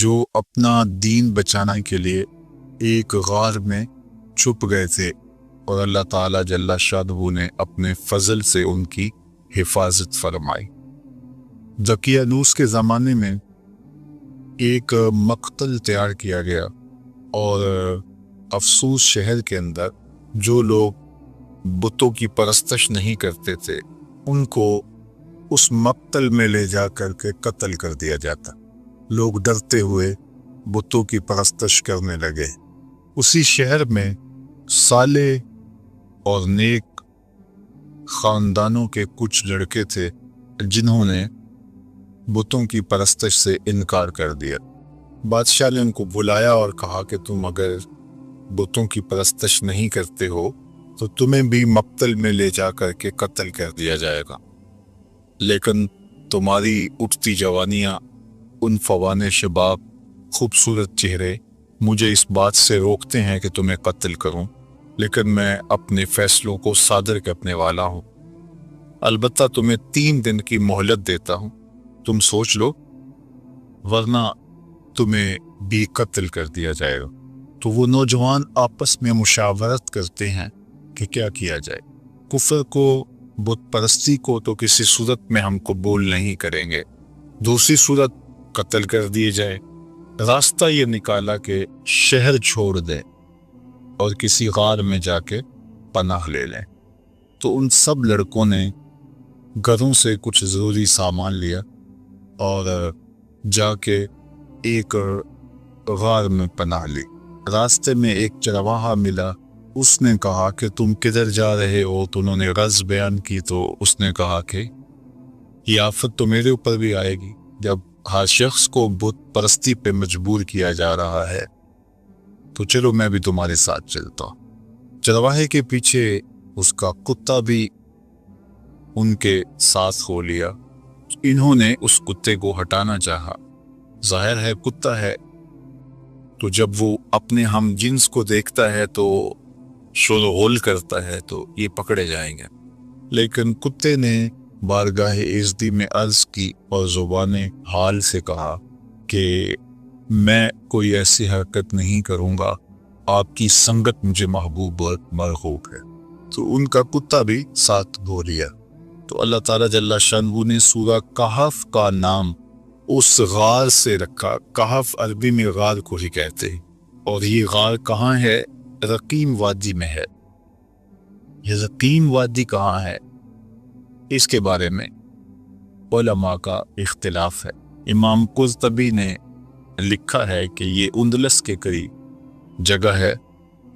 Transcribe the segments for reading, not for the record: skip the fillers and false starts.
جو اپنا دین بچانے کے لیے ایک غار میں چھپ گئے تھے، اور اللہ تعالیٰ جل شانہ نے اپنے فضل سے ان کی حفاظت فرمائی۔ دقیانوس کے زمانے میں ایک مقتل تیار کیا گیا، اور افسوس شہر کے اندر جو لوگ بتوں کی پرستش نہیں کرتے تھے ان کو اس مقتل میں لے جا کر کے قتل کر دیا جاتا۔ لوگ ڈرتے ہوئے بتوں کی پرستش کرنے لگے۔ اسی شہر میں صالح اور نیک خاندانوں کے کچھ لڑکے تھے جنہوں نے بتوں کی پرستش سے انکار کر دیا۔ بادشاہ نے ان کو بلایا اور کہا کہ تم اگر بتوں کی پرستش نہیں کرتے ہو تو تمہیں بھی مقتل میں لے جا کر کے قتل کر دیا جائے گا، لیکن تمہاری اٹھتی جوانیاں، ان فوان شباب، خوبصورت چہرے مجھے اس بات سے روکتے ہیں کہ تمہیں قتل کروں، لیکن میں اپنے فیصلوں کو صادر کرنے والا ہوں۔ البتہ تمہیں 3 دن کی مہلت دیتا ہوں، تم سوچ لو، ورنہ تمہیں بھی قتل کر دیا جائے گا۔ تو وہ نوجوان آپس میں مشاورت کرتے ہیں کہ کیا کیا جائے۔ کفر کو، بت پرستی کو تو کسی صورت میں ہم قبول نہیں کریں گے، دوسری صورت قتل کر دیے جائے۔ راستہ یہ نکالا کہ شہر چھوڑ دیں اور کسی غار میں جا کے پناہ لے لیں۔ تو ان سب لڑکوں نے گھروں سے کچھ ضروری سامان لیا اور جا کے ایک غار میں پناہ لی۔ راستے میں ایک چرواہا ملا، اس نے کہا کہ تم کدھر جا رہے ہو؟ تو انہوں نے غرض بیان کی، تو اس نے کہا کہ یہ آفت تو میرے اوپر بھی آئے گی جب ہر شخص کو بت پرستی پہ مجبور کیا جا رہا ہے، تو چلو میں بھی تمہارے ساتھ چلتا ہوں۔ چرواہے کے پیچھے اس کا کتا بھی ان کے ساتھ ہو لیا۔ انہوں نے اس کتے کو ہٹانا چاہا، ظاہر ہے کتا ہے تو جب وہ اپنے ہم جنس کو دیکھتا ہے تو شور و غل کرتا ہے، تو یہ پکڑے جائیں گے۔ لیکن کتے نے بارگاہ عزتی میں عرض کی اور زبان حال سے کہا کہ میں کوئی ایسی حرکت نہیں کروں گا، آپ کی سنگت مجھے محبوب اور مرغوب ہے۔ تو ان کا کتا بھی ساتھ ہو لیا۔ تو اللہ تعالیٰ جل شانہ نے سورہ کہف کا نام اس غار سے رکھا۔ کہف عربی میں غار کو ہی کہتے ہیں، اور یہ غار کہاں ہے؟ رقیم وادی میں ہے۔ یہ رقیم وادی کہاں ہے اس کے بارے میں علماء کا اختلاف ہے۔ امام قرطبی نے لکھا ہے کہ یہ اندلس کے قریب جگہ ہے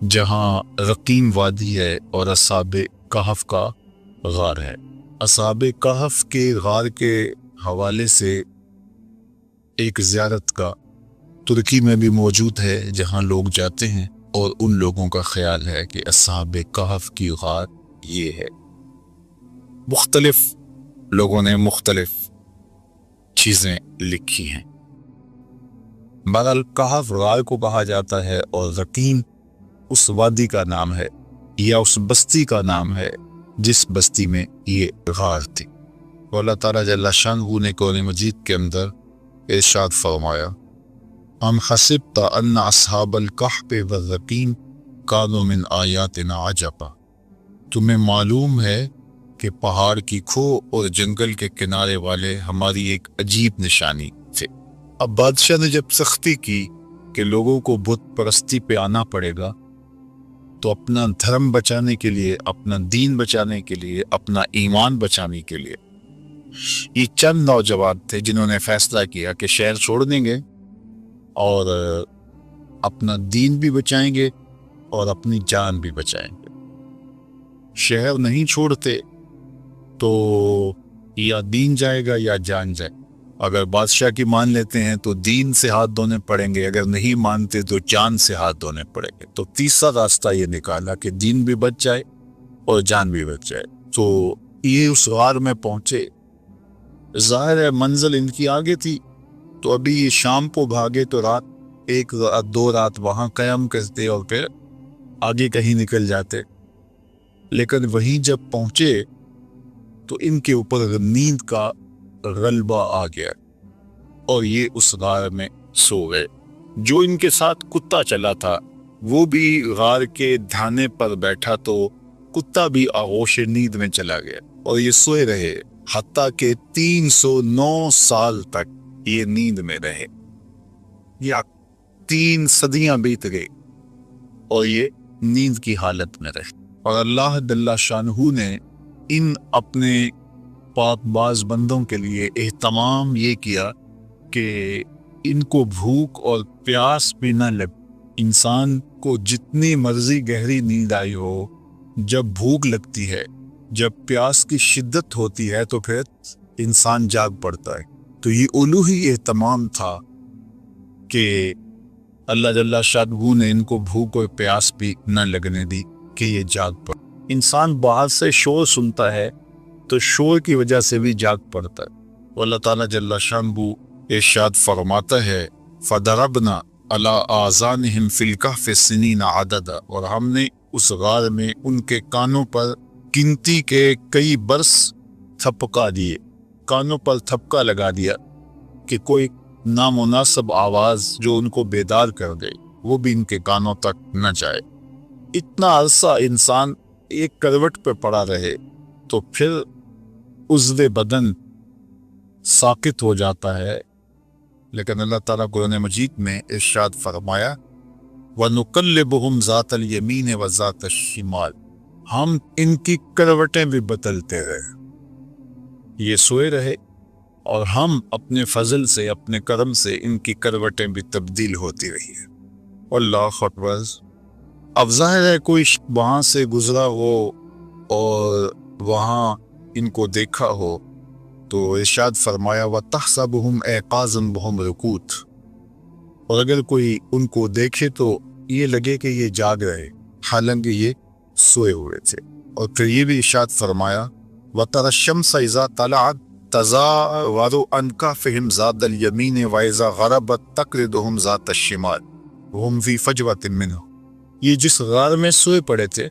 جہاں رقیم وادی ہے اور اصحاب کہف کا غار ہے۔ اصحاب کہف کے غار کے حوالے سے ایک زیارت کا ترکی میں بھی موجود ہے جہاں لوگ جاتے ہیں، اور ان لوگوں کا خیال ہے کہ اصحاب کہف کی غار یہ ہے۔ مختلف لوگوں نے مختلف چیزیں لکھی ہیں۔ بہرحال کہف غار کو کہا جاتا ہے، اور رقیم اس وادی کا نام ہے یا اس بستی کا نام ہے جس بستی میں یہ غار تھی۔ اللہ تعالیٰ جل شانہ نے قرآن مجید کے اندر ارشاد فرمایا، ام حسبت ان اصحاب الکہف والرقیم کانوا من آیاتنا عجبا۔ تمہیں معلوم ہے کہ پہاڑ کی کھو اور جنگل کے کنارے والے ہماری ایک عجیب نشانی تھے۔ اب بادشاہ نے جب سختی کی کہ لوگوں کو بت پرستی پہ آنا پڑے گا، تو اپنا دھرم بچانے کے لیے، اپنا دین بچانے کے لیے، اپنا ایمان بچانے کے لیے یہ چند نوجوان تھے جنہوں نے فیصلہ کیا کہ شہر چھوڑ دیں گے اور اپنا دین بھی بچائیں گے اور اپنی جان بھی بچائیں گے۔ شہر نہیں چھوڑتے تو یا دین جائے گا یا جان جائے۔ اگر بادشاہ کی مان لیتے ہیں تو دین سے ہاتھ دھونے پڑیں گے، اگر نہیں مانتے تو جان سے ہاتھ دھونے پڑیں گے۔ تو تیسرا راستہ یہ نکالا کہ دین بھی بچ جائے اور جان بھی بچ جائے۔ تو یہ اس غار میں پہنچے، ظاہر ہے منزل ان کی آگے تھی، تو ابھی یہ شام کو بھاگے تو رات 1-2 رات وہاں قیام کرتے اور پھر آگے کہیں نکل جاتے۔ لیکن وہیں جب پہنچے تو ان کے اوپر نیند کا غلبہ آ گیا اور یہ اس غار میں سو گئے۔ جو ان کے ساتھ کتا چلا تھا وہ بھی غار کے دھانے پر بیٹھا تو کتا بھی آغوش نیند میں چلا گیا اور یہ سوئے رہے حتیٰ کہ 309 سال تک یہ نیند میں رہے، یا 3 صدیاں بیت گئی اور یہ نیند کی حالت میں رہے۔ اور اللہ جل شانہ نے ان اپنے پاک باز بندوں کے لیے اہتمام یہ کیا کہ ان کو بھوک اور پیاس بھی نہ لگ۔ انسان کو جتنی مرضی گہری نیند آئی ہو، جب بھوک لگتی ہے، جب پیاس کی شدت ہوتی ہے تو پھر انسان جاگ پڑتا ہے۔ تو یہ الوہی اہتمام تھا کہ اللہ جل شانہ نے ان کو بھوک اور پیاس بھی نہ لگنے دی کہ یہ جاگ پڑے۔ انسان باہر سے شور سنتا ہے تو شور کی وجہ سے بھی جاگ پڑتا ہے۔ اللہ تعالیٰ جل شانہ ارشاد فرماتا ہے فَضَرَبْنَا عَلَىٰ آذَانِهِمْ فِي الْكَهْفِ سِنِينَ عَدَدًا، اور ہم نے اس غار میں ان کے کانوں پر گنتی کے کئی برس تھپکا دیے، کانوں پر تھپکا لگا دیا کہ کوئی نامناسب آواز جو ان کو بیدار کر دے وہ بھی ان کے کانوں تک نہ جائے۔ اتنا عرصہ انسان ایک کروٹ پہ پڑا رہے تو پھر عضو بدن ساقط ہو جاتا ہے، لیکن اللہ تعالیٰ قرآن مجید میں ارشاد فرمایا وَنُقَلِّبُهُمْ ذَاتَ الْيَمِينِ وَذَاتَ الشِّمَالِ، ہم ان کی کروٹیں بھی بدلتے رہے۔ یہ سوئے رہے اور ہم اپنے فضل سے، اپنے کرم سے ان کی کروٹیں بھی تبدیل ہوتی رہی ہیں۔ اللہ اکبر۔ اب ظاہر ہے کوئی وہاں سے گزرا ہو اور وہاں ان کو دیکھا ہو تو ارشاد فرمایا وَتَحْسَبُهُمْ أَيْقَاظًا وَهُمْ رُقُودٌ، اور اگر کوئی ان کو دیکھے تو یہ لگے کہ یہ جاگ رہے حالانکہ یہ سوئے ہوئے تھے۔ اور پھر یہ بھی ارشاد فرمایا وَتَرَى الشَّمْسَ إِذَا طَلَعَتْ تَزَاوَرُ عَنْ كَهْفِهِمْ ذَاتَ الْيَمِينِ وَإِذَا غَرَبَتْ تَقْرِضُهُمْ ذَاتَ الشِّمَالِ وَهُمْ فِي فَجْوَةٍ مِّنْهُ۔ یہ جس غار میں سوئے پڑے تھے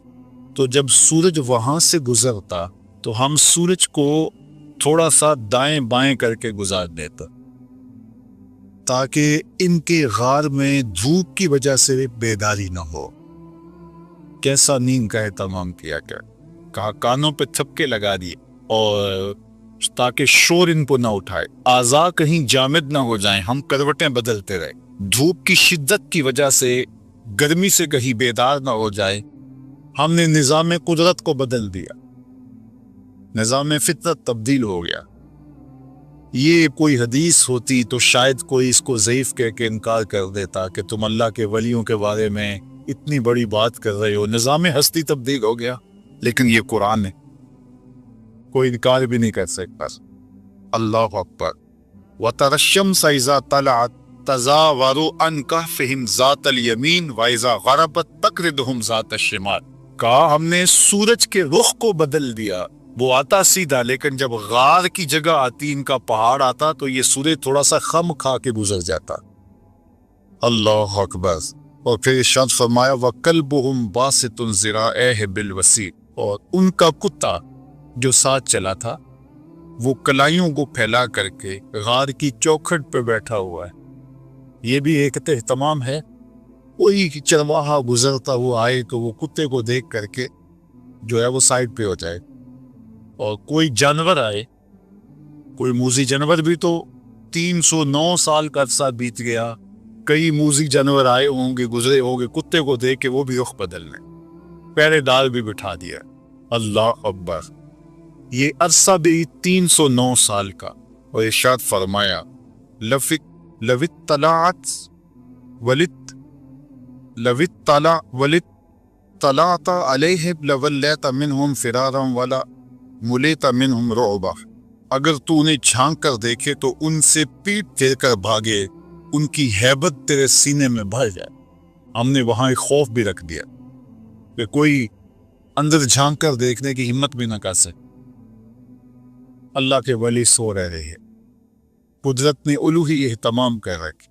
تو جب سورج وہاں سے گزرتا تو ہم سورج کو تھوڑا سا دائیں بائیں کر کے گزار دیتا تاکہ ان کے غار میں دھوپ کی وجہ سے بیداری نہ ہو۔ کیسا نیند کا اہتمام کیا گیا، کہا کانوں پہ تھپکے لگا دیے اور تاکہ شور ان کو نہ اٹھائے، اعضاء کہیں جامد نہ ہو جائیں، ہم کروٹیں بدلتے رہے، دھوپ کی شدت کی وجہ سے گرمی سے کہیں بیدار نہ ہو جائے، ہم نے نظام قدرت کو بدل دیا، نظام فطرت تبدیل ہو گیا۔ یہ کوئی حدیث ہوتی تو شاید کوئی اس کو ضعیف کہہ کے انکار کر دیتا کہ تم اللہ کے ولیوں کے بارے میں اتنی بڑی بات کر رہے ہو، نظام ہستی تبدیل ہو گیا، لیکن یہ قرآن ہے، کوئی انکار بھی نہیں کر سکتا۔ اللہ اکبر۔ وَتَرَى الشَّمْسَ إِذَا طَلَعَتْ تَزَاوَرُ عَنْ كَهْفِهِمْ ذَاتَ الْيَمِينِ وَإِذَا غَرَبَتْ تَقْرِضُهُمْ ذَاتَ الشِّمَالِ، کہا ہم نے سورج کے رخ کو بدل دیا، وہ آتا سیدھا، لیکن جب غار کی جگہ آتی، ان کا پہاڑ آتا تو یہ سورج تھوڑا سا خم کھا کے گزر جاتا۔ اللہ اکبر۔ اور پھر ارشاد فرمایا وَكَلْبُهُمْ بَاسِطٌ ذِرَاعَيْهِ بِالْوَسِيدِ، اور ان کا کتا جو ساتھ چلا تھا وہ کلائیوں کو پھیلا کر کے غار کی چوکھٹ پہ بیٹھا ہوا ہے۔ یہ بھی ایک اہتمام ہے، کوئی چرواہا گزرتا ہوا آئے تو وہ کتے کو دیکھ کر کے جو ہے وہ سائڈ پہ ہو جائے، اور کوئی جانور آئے، کوئی موذی جانور بھی تو 309 سال کا عرصہ بیت گیا، کئی موذی جانور آئے ہوں گے، گزرے ہوں گے، کتے کو دیکھ کے وہ بھی رخ بدل لیں، پہرے دار بھی بٹھا دیا۔ اللہ اکبر۔ یہ عرصہ بھی 309 سال کا، اور ارشاد فرمایا لَوِ اطَّلَعْتَ عَلَيْهِمْ لَوَلَّيْتَ مِنْهُمْ فِرَارًا وَلَا مُلِئْتَ مِنْهُمْ رُعْبًا، اگر تو انہیں جھانک کر دیکھے تو ان سے پیٹ پھیر کر بھاگے، ان کی ہیبت تیرے سینے میں بھر جائے۔ ہم نے وہاں ایک خوف بھی رکھ دیا کہ کوئی اندر جھانک کر دیکھنے کی ہمت بھی نہ کر سکے۔ اللہ کے ولی سو رہے ہیں، قدرت نے الوہی اہتمام کر رکھے،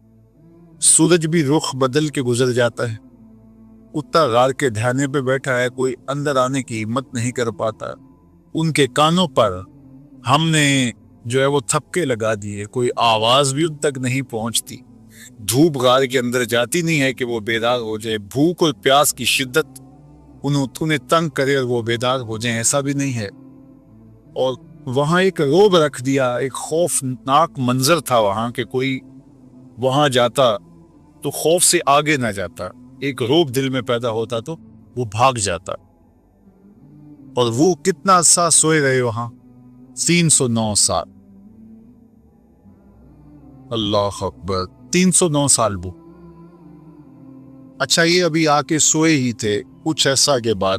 سورج بھی رخ بدل کے گزر جاتا ہے، کتا غار کے دھانے پہ بیٹھا ہے، کوئی اندر آنے کی ہمت نہیں کر پاتا، ان کے کانوں پر ہم نے جو ہے وہ تھپکے لگا دیے، کوئی آواز بھی ان تک نہیں پہنچتی، دھوپ غار کے اندر جاتی نہیں ہے کہ وہ بیدار ہو جائے، بھوک اور پیاس کی شدت انہیں تنگ کرے اور وہ بیدار ہو جائیں، ایسا بھی نہیں ہے۔ اور وہاں ایک روب رکھ دیا، ایک خوفناک منظر تھا وہاں کہ کوئی وہاں جاتا تو خوف سے آگے نہ جاتا، ایک روب دل میں پیدا ہوتا تو وہ بھاگ جاتا۔ اور وہ کتنا عرصہ سوئے رہے وہاں؟ 309 سال۔ اللہ اکبر، 309 سال وہ۔ اچھا، یہ ابھی آ کے سوئے ہی تھے، کچھ عرصہ کے بعد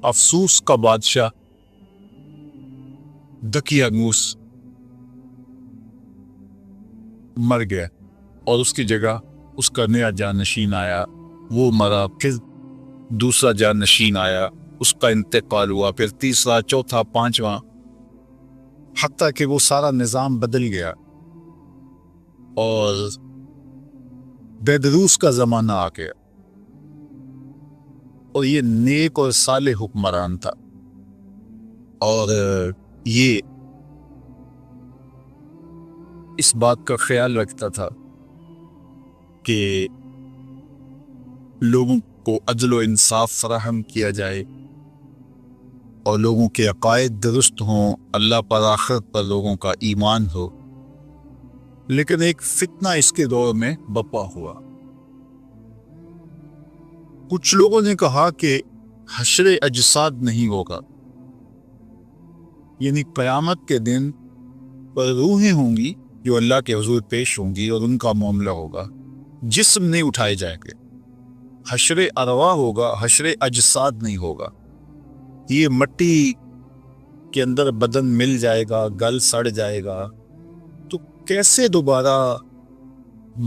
افسوس کا بادشاہ دقیانوس مر گیا اور اس کی جگہ اس کا نیا جانشین آیا، وہ مرا، پھر دوسرا جانشین آیا، اس کا انتقال ہوا، پھر تیسرا، چوتھا، پانچواں، حتیٰ کہ وہ سارا نظام بدل گیا اور بیدروس کا زمانہ آ گیا، اور یہ نیک اور صالح حکمران تھا، اور یہ اس بات کا خیال رکھتا تھا کہ لوگوں کو عدل و انصاف فراہم کیا جائے اور لوگوں کے عقائد درست ہوں، اللہ پر، آخرت پر لوگوں کا ایمان ہو۔ لیکن ایک فتنہ اس کے دور میں بپا ہوا۔ کچھ لوگوں نے کہا کہ حشر اجساد نہیں ہوگا، یعنی قیامت کے دن پر روحیں ہوں گی جو اللہ کے حضور پیش ہوں گی اور ان کا معاملہ ہوگا، جسم نہیں اٹھائے جائیں گے، حشر ارواح ہوگا، حشر اجساد نہیں ہوگا۔ یہ مٹی کے اندر بدن مل جائے گا، گل سڑ جائے گا، تو کیسے دوبارہ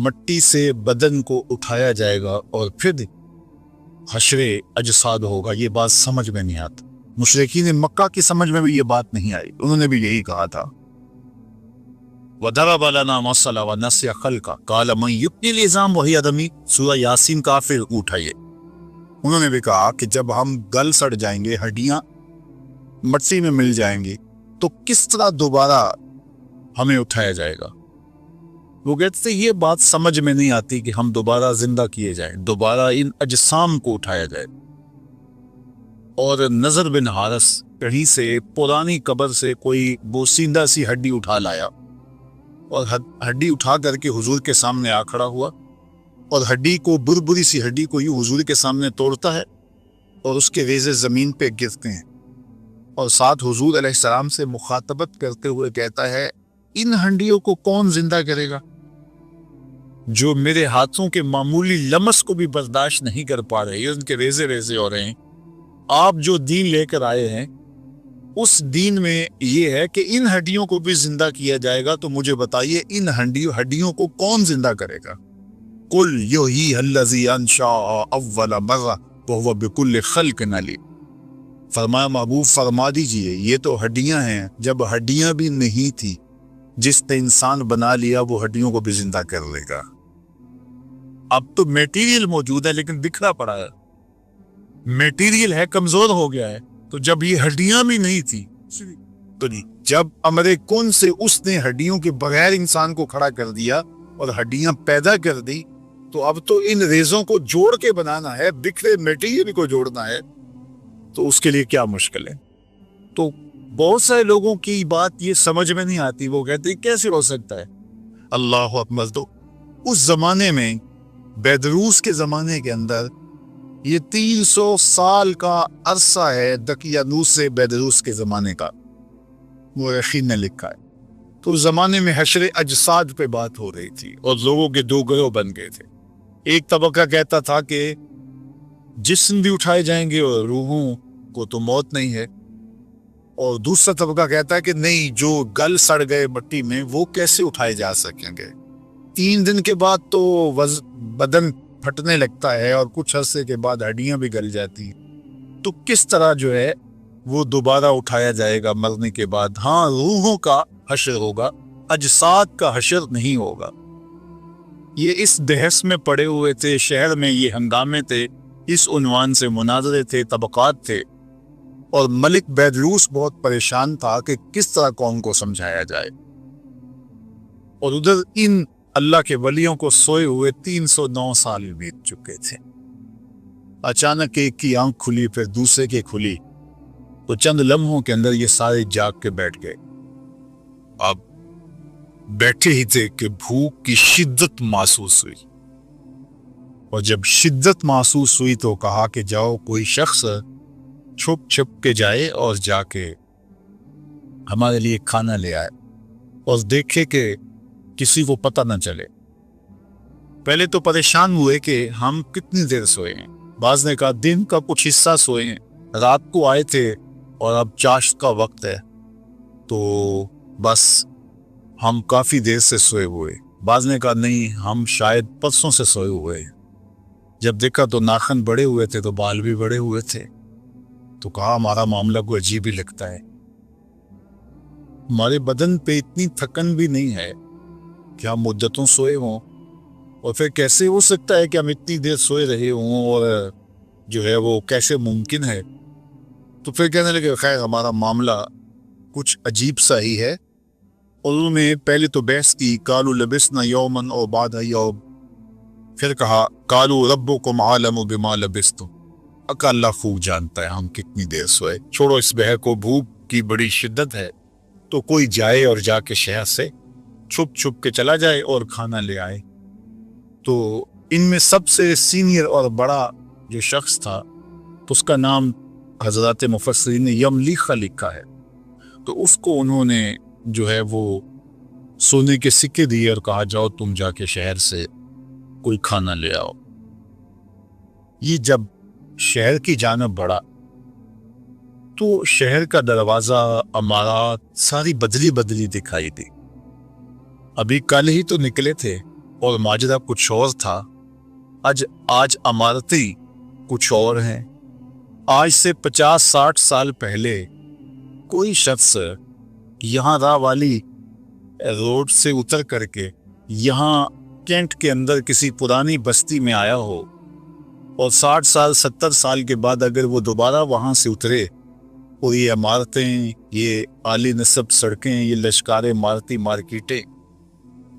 مٹی سے بدن کو اٹھایا جائے گا اور پھر حشر اجساد ہوگا؟ یہ بات سمجھ میں نہیں آتی۔ مشرکین مکہ کی سمجھ میں بھی یہ بات نہیں آئی، انہوں نے بھی یہی کہا تھا، وَضَرَبَ لَنَا مَثَلًا وَنَسِيَ خَلْقَهُ قَالَ مَن يُحْيِي الْعِظَامَ وَهِيَ رَمِيمٌ، سورہ یاسین کا پھر اٹھائیے۔ انہوں نے بھی کہا کہ جب ہم گل سڑ جائیں گے، ہڈیاں مٹی میں مل جائیں گی، تو کس طرح دوبارہ ہمیں اٹھایا جائے گا؟ وہ کہتے ہیں یہ بات سمجھ میں نہیں آتی کہ ہم دوبارہ زندہ کیے جائیں، دوبارہ ان اجسام کو اٹھایا جائے۔ اور نظر بن حارث کہیں سے پرانی قبر سے کوئی بوسیدہ سی ہڈی اٹھا لایا اور ہڈی اٹھا کر کے حضور کے سامنے آ کھڑا ہوا، اور ہڈی کو، بربری سی ہڈی کو یوں حضور کے سامنے توڑتا ہے اور اس کے ریزے زمین پہ گرتے ہیں، اور ساتھ حضور علیہ السلام سے مخاطبت کرتے ہوئے کہتا ہے ان ہڈیوں کو کون زندہ کرے گا جو میرے ہاتھوں کے معمولی لمس کو بھی برداشت نہیں کر پا رہے، ان کے ریزے ریزے ہو رہے ہیں۔ آپ جو دین لے کر آئے ہیں اس دین میں یہ ہے کہ ان ہڈیوں کو بھی زندہ کیا جائے گا، تو مجھے بتائیے ان ہڈیوں کو کون زندہ کرے گا؟ قُلْ يُحْيِيهَا الَّذِي أَنشَأَهَا أَوَّلَ مَرَّةٍ وَهُوَ بِكُلِّ خَلْقٍ عَلِيمٌ۔ فرمایا محبوب فرما دیجئے یہ تو ہڈیاں ہیں، جب ہڈیاں بھی نہیں تھی، جس نے انسان بنا لیا وہ ہڈیوں کو بھی زندہ کر لے گا۔ اب تو میٹیریل موجود ہے لیکن بکھرا پڑا ہے، میٹیریل ہے، کمزور ہو گیا ہے، تو جب یہ ہڈیاں بھی نہیں تھی تو جب امر کن سے اس نے ہڈیوں کے بغیر انسان کو کھڑا کر دیا اور ہڈیاں پیدا کر دی، تو اب تو ان ریزوں کو جوڑ کے بنانا ہے، بکھرے میٹیریل کو جوڑنا ہے، تو اس کے لیے کیا مشکل ہے؟ تو بہت سارے لوگوں کی بات یہ سمجھ میں نہیں آتی، وہ کہتے ہیں کیسے ہو سکتا ہے؟ اللہ اکبر۔ تو اس زمانے میں، بیدروس کے زمانے کے اندر، یہ 300 سال کا عرصہ ہے دقیانوس سے بیدروس کے زمانے کا، مورخین نے لکھا ہے۔ تو اس زمانے میں حشر اجساد پہ بات ہو رہی تھی اور لوگوں کے دو گروہ بن گئے تھے۔ ایک طبقہ کہتا تھا کہ جسم بھی اٹھائے جائیں گے اور روحوں کو تو موت نہیں ہے، اور دوسرا طبقہ کہتا ہے کہ نہیں، جو گل سڑ گئے مٹی میں وہ کیسے اٹھائے جا سکیں گے؟ 3 دن کے بعد تو بدن پھٹنے لگتا ہے اور کچھ عرصے کے بعد ہڈیاں بھی گل جاتی ہیں، تو کس طرح جو ہے وہ دوبارہ اٹھایا جائے گا مرنے کے بعد؟ ہاں، روحوں کا حشر ہوگا، اجساد کا حشر نہیں ہوگا۔ یہ اس بحث میں پڑے ہوئے تھے، شہر میں یہ ہنگامے تھے، اس عنوان سے مناظرے تھے، طبقات تھے، اور ملک بیدروس بہت پریشان تھا کہ کس طرح قوم کو سمجھایا جائے۔ اور ادھر ان اللہ کے ولیوں کو سوئے ہوئے 309 سال بیت چکے تھے۔ اچانک ایک کی آنکھ کھلی، پھر دوسرے کی کھلی، تو چند لمحوں کے اندر یہ سارے جاگ کے بیٹھ گئے۔ اب بیٹھے ہی تھے کہ بھوک کی شدت محسوس ہوئی، اور جب شدت محسوس ہوئی تو کہا کہ جاؤ کوئی شخص چھپ چھپ کے جائے اور جا کے ہمارے لیے کھانا لے آئے، اور دیکھے کہ کسی کو پتہ نہ چلے۔ پہلے تو پریشان ہوئے کہ ہم کتنی دیر سوئے ہیں۔ بعض نے کہا دن کا کچھ حصہ سوئے ہیں، رات کو آئے تھے اور اب چاشت کا وقت ہے تو بس ہم کافی دیر سے سوئے ہوئے۔ بعض نے کہا نہیں، ہم شاید پرسوں سے سوئے ہوئے ہیں۔ جب دیکھا تو ناخن بڑے ہوئے تھے تو بال بھی بڑے ہوئے تھے، تو کہا ہمارا معاملہ کو عجیب ہی لگتا ہے، ہمارے بدن پہ اتنی تھکن بھی نہیں ہے کہ ہم مدتوں سوئے ہوں، اور پھر کیسے ہو سکتا ہے کہ ہم اتنی دیر سوئے رہے ہوں، اور جو ہے وہ کیسے ممکن ہے؟ تو پھر کہنے لگے خیر ہمارا معاملہ کچھ عجیب سا ہی ہے۔ اور انہوں نے پہلے تو بحث کی، قالوا لبسنا یومن او بعد یوم، پھر کہا قالوا ربکم عالم بما لبستم، اکا اللہ خوب جانتا ہے ہم کتنی دیر سوئے، چھوڑو اس بحث کو، بھوک کی بڑی شدت ہے تو کوئی جائے اور جا کے شہر سے چھپ چھپ کے چلا جائے اور کھانا لے آئے۔ تو ان میں سب سے سینئر اور بڑا جو شخص تھا اس کا نام حضرات مفسرین نے یملیخہ لکھا ہے، تو اس کو انہوں نے جو ہے وہ سونے کے سکے دیے اور کہا جاؤ تم جا کے شہر سے کوئی کھانا لے آؤ۔ یہ جب شہر کی جانب بڑھا تو شہر کا دروازہ، عمارات ساری بدلی بدلی دکھائی دی۔ ابھی کل ہی تو نکلے تھے اور ماجرا کچھ اور تھا، آج عمارتیں کچھ اور ہیں۔ آج سے 50-60 سال پہلے کوئی شخص یہاں راہ والی روڈ سے اتر کر کے یہاں کینٹ کے اندر کسی پرانی بستی میں آیا ہو، اور 60 سال 70 سال کے بعد اگر وہ دوبارہ وہاں سے اترے اور یہ عمارتیں، یہ عالی نصب سڑکیں، یہ لشکار عمارتی مارکیٹیں،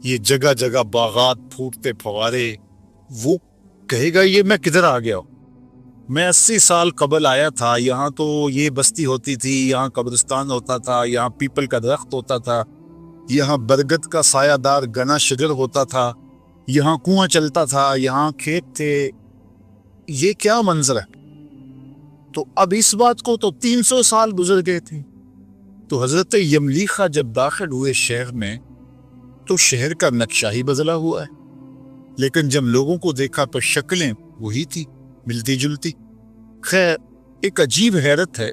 یہ جگہ جگہ باغات، پھوٹتے فوارے، وہ کہے گا یہ میں کدھر آ گیا ہوں؟ میں 80 سال قبل آیا تھا، یہاں تو یہ بستی ہوتی تھی، یہاں قبرستان ہوتا تھا، یہاں پیپل کا درخت ہوتا تھا، یہاں برگد کا سایہ دار گنا شجر ہوتا تھا، یہاں کنواں چلتا تھا، یہاں کھیت تھے، یہ کیا منظر ہے؟ تو اب اس بات کو تو 300 سال گزر گئے تھے۔ تو حضرت یملیخہ جب داخل ہوئے شہر میں تو شہر کا نقشہ ہی بدلا ہوا ہے، لیکن جب لوگوں کو دیکھا تو شکلیں وہی تھی، ملتی جلتی۔ خیر ایک عجیب حیرت ہے،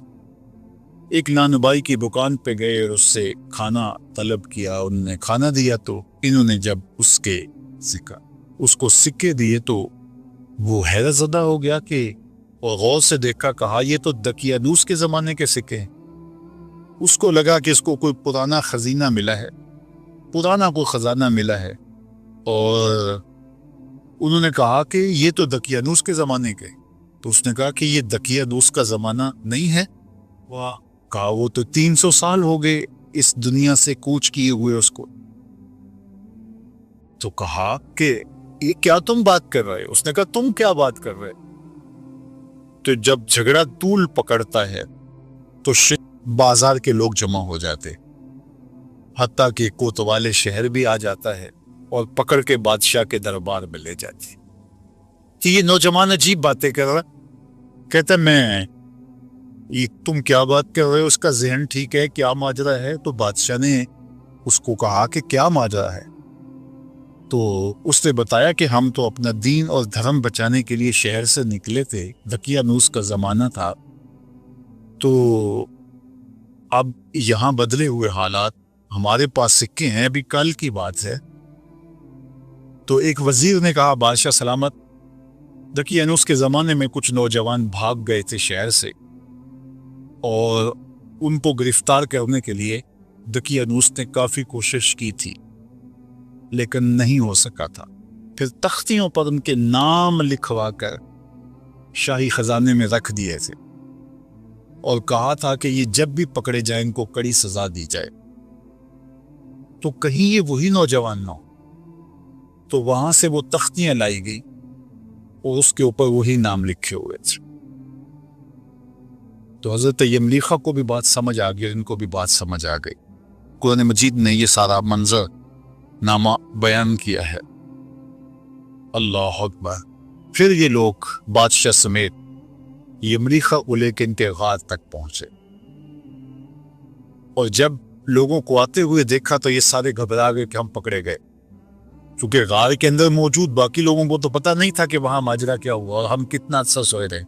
ایک نانبائی کی دکان پہ گئے اور اس سے کھانا طلب کیا، انہوں نے کھانا دیا، تو انہوں نے جب اس کو سکے دیے تو وہ حیرت زدہ ہو گیا کہ، اور غور سے دیکھا، کہا یہ تو دقیانوس کے زمانے کے سکے ہیں۔ اس کو لگا کہ اس کو کوئی پرانا خزینہ ملا ہے، پرانا کوئی خزانہ ملا ہے، اور انہوں نے کہا کہ یہ تو دقیانوس کے زمانے کے، تو اس نے کہا کہ یہ دقیانوس کا زمانہ نہیں ہے۔ واہ، کہا وہ تو 300 سال ہو گئے اس دنیا سے کوچ کیے ہوئے اس کو۔ تو کہا کہ یہ کیا تم بات کر رہے؟ اس نے کہا تم کیا بات کر رہے؟ تو جب جھگڑا طول پکڑتا ہے تو بازار کے لوگ جمع ہو جاتے، حتیٰ کہ کوتوال شہر بھی آ جاتا ہے اور پکڑ کے بادشاہ کے دربار میں لے جاتی کہ یہ نوجوان عجیب باتیں کر رہا۔ کہتا میں یہ تم کیا بات کر رہے ہو، اس کا ذہن ٹھیک ہے، کیا ماجرا ہے؟ تو بادشاہ نے اس کو کہا کہ کیا ماجرا ہے؟ تو اس نے بتایا کہ ہم تو اپنا دین اور دھرم بچانے کے لیے شہر سے نکلے تھے، دقیانوس کا زمانہ تھا، تو اب یہاں بدلے ہوئے حالات، ہمارے پاس سکے ہیں، ابھی کل کی بات ہے۔ تو ایک وزیر نے کہا بادشاہ سلامت، دقیانوس کے زمانے میں کچھ نوجوان بھاگ گئے تھے شہر سے، اور ان کو گرفتار کرنے کے لیے دقیانوس نے کافی کوشش کی تھی لیکن نہیں ہو سکا تھا۔ پھر تختیوں پر ان کے نام لکھوا کر شاہی خزانے میں رکھ دیے تھے اور کہا تھا کہ یہ جب بھی پکڑے جائیں ان کو کڑی سزا دی جائے۔ تو کہیں یہ وہی نوجوان نہ ہو. تو وہاں سے وہ تختیاں لائی گئی اور اس کے اوپر وہی نام لکھے ہوئے تھے. تو حضرت یملیخہ کو بھی بات سمجھ آ گئی اور ان کو بھی بات سمجھ آ گئی. قرآن مجید نے یہ سارا منظر نامہ بیان کیا ہے. اللہ اکبر. پھر یہ لوگ بادشاہ سمیت یملیخہ کو لے کے ان کے غار تک پہنچے اور جب لوگوں کو آتے ہوئے دیکھا تو یہ سارے گھبرا گئے کہ ہم پکڑے گئے. چونکہ غار کے اندر موجود باقی لوگوں کو تو پتہ نہیں تھا کہ وہاں ماجرا کیا ہوا اور ہم کتنا عرصہ سوئے رہے.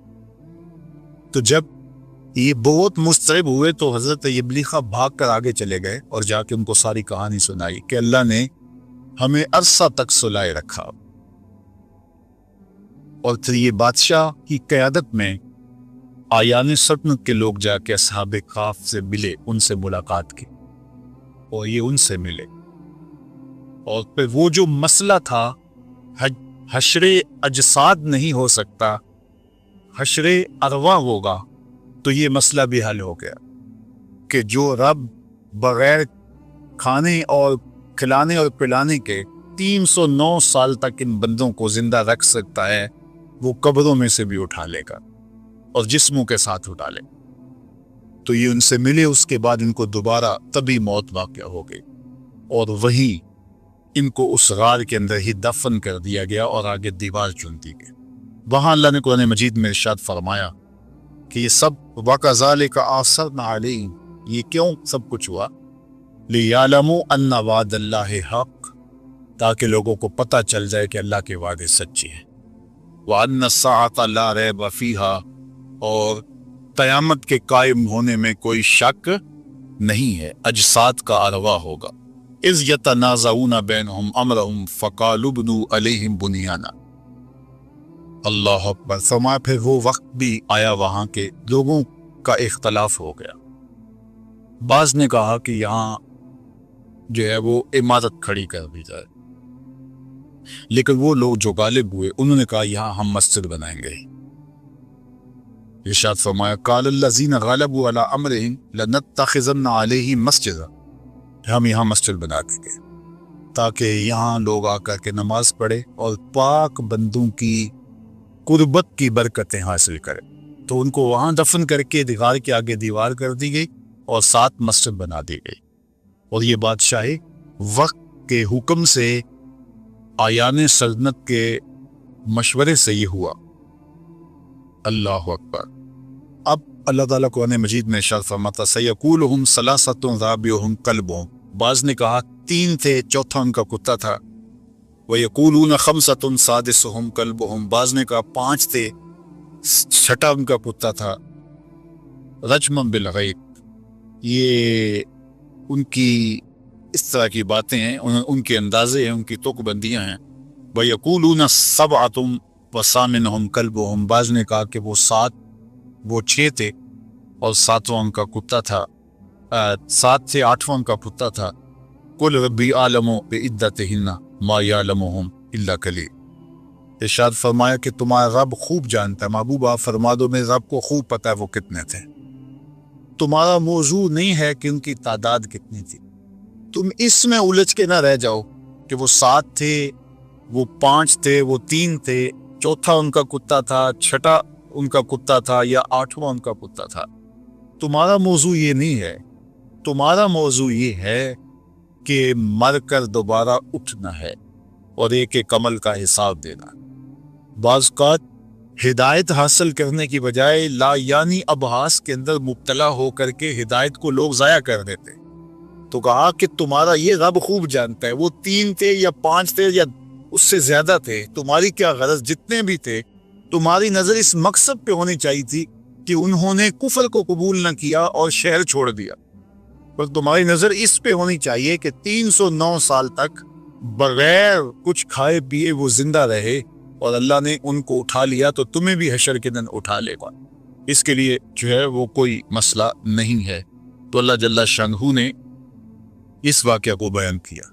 تو جب یہ بہت مضطرب ہوئے تو حضرت یملیخہ بھاگ کر آگے چلے گئے اور جا کے ان کو ساری کہانی سنائی کہ اللہ نے ہمیں عرصہ تک سلائے رکھا. اور پھر یہ بادشاہ کی قیادت میں آیان سلطنت کے لوگ جا کے اصحاب کہف سے ملے, ان سے ملاقات کی اور یہ ان سے ملے. اور پھر وہ جو مسئلہ تھا حشر اجساد نہیں ہو سکتا, حشر ارواح ہوگا, تو یہ مسئلہ بھی حل ہو گیا کہ جو رب بغیر کھانے اور کھلانے اور پلانے کے 309 سال تک ان بندوں کو زندہ رکھ سکتا ہے, وہ قبروں میں سے بھی اٹھا لے گا اور جسموں کے ساتھ اٹھا لے. تو یہ ان سے ملے, اس کے بعد ان کو دوبارہ طبی موت واقع ہو گئی اور وہیں ان کو اس غار کے اندر ہی دفن کر دیا گیا اور آگے دیوار چن دی گئی. وہاں اللہ نے قرآن مجید میں ارشاد فرمایا کہ یہ سب وَكَذَلِكَ أَعْثَرْنَا عَلَيْهِمْ, یہ کیوں سب کچھ ہوا؟ لِيَعْلَمُوا أَنَّ وَعْدَ اللَّهِ حَقٌّ, تاکہ لوگوں کو پتہ چل جائے کہ اللہ کے وعدے سچے ہیں. وَأَنَّ السَّاعَةَ لَا رَيْبَ فِيهَا, اور قیامت کے قائم ہونے میں کوئی شک نہیں ہے, اجساد کا ارواح ہوگا. اِذْ يَتَنَازَعُونَ بَيْنَهُمْ أَمْرَهُمْ فَقَالُوا ابْنُوا عَلَيْهِمْ بُنْيَانًا. اللہ اکبر. فرمایا پھر وہ وقت بھی آیا وہاں کے لوگوں کا اختلاف ہو گیا. بعض نے کہا کہ یہاں جو ہے وہ عمارت کھڑی کر دی جائے, لیکن وہ لوگ جو غالب ہوئے انہوں نے کہا یہاں ہم مسجد بنائیں گے. ارشاد فرمایا قال الذین غلبوا علی امرہم لنتخذن علیہم مسجدا, ہم یہاں مسجد بنا دیں گے تاکہ یہاں لوگ آ کر کے نماز پڑھے اور پاک بندوں کی قربت کی برکتیں حاصل کریں. تو ان کو وہاں دفن کر کے دیوار کے آگے دیوار کر دی گئی اور ساتھ مسجد بنا دی گئی. اور یہ بادشاہ وقت کے حکم سے آیان سلطنت کے مشورے سے یہ ہوا. اللہ اکبر. اب اللہ تعالیٰ قرآن مجید میں ارشاد فرماتا سَيَقُولُهُمْ ثَلَاثَةٌ رَابِعُهُمْ كَلْبُهُمْ, بعض نے کہا 3 تھے چوتھا ان کا کتا تھا. وَيَقُولُونَ خَمْسَةٌ سَادِسُهُمْ كَلْبُهُمْ, بعض نے کہا 5 تھے چھٹا ان کا کتا تھا. رجما بالغیب, یہ ان کی اس طرح کی باتیں ہیں, ان کے اندازے ہیں, ان کی توک بندیاں ہیں. وَيَقُولُونَ سَبْعَةٌ وَثَامِنُهُمْ كَلْبُهُمْ, بعض نے کہا کہ وہ 6 تھے اور 7واں ان کا کتا تھا, 7 سے 8واں ان کا کتا تھا. قُلْ رَبِّي أَعْلَمُ بِعِدَّتِهِنَّ مَا يَعْلَمُهُمْ إِلَّا قَلِيلٌ. ارشاد فرمایا کہ تمہارا رب خوب جانتا ہے, محبوبہ فرما دو میرے رب کو خوب پتہ ہے وہ کتنے تھے. تمہارا موضوع نہیں ہے کہ ان کی تعداد کتنی تھی, تم اس میں الجھ کے نہ رہ جاؤ کہ وہ 7 تھے, وہ 5 تھے, وہ 3 تھے, چوتھا ان کا کتا تھا, چھٹا ان کا کتا تھا یا 8واں ان کا کتا تھا. تمہارا موضوع یہ نہیں ہے, تمہارا موضوع یہ ہے کہ مر کر دوبارہ اٹھنا ہے اور ایک ایک عمل کا حساب دینا. بعض اوقات ہدایت حاصل کرنے کی بجائے لا یعنی ابحاث کے اندر مبتلا ہو کر کے ہدایت کو لوگ ضائع کر دیتے. تو کہا کہ تمہارا یہ رب خوب جانتا ہے وہ 3 تھے یا 5 تھے یا اس سے زیادہ تھے, تمہاری کیا غرض, جتنے بھی تھے تمہاری نظر اس مقصد پہ ہونی چاہیے تھی کہ انہوں نے کفر کو قبول نہ کیا اور شہر چھوڑ دیا, پر تمہاری نظر اس پہ ہونی چاہیے کہ 309 سال تک بغیر کچھ کھائے پیے وہ زندہ رہے اور اللہ نے ان کو اٹھا لیا تو تمہیں بھی حشر کے دن اٹھا لے گا. اس کے لیے جو ہے وہ کوئی مسئلہ نہیں ہے. تو اللہ جل شانہ نے اس واقعہ کو بیان کیا.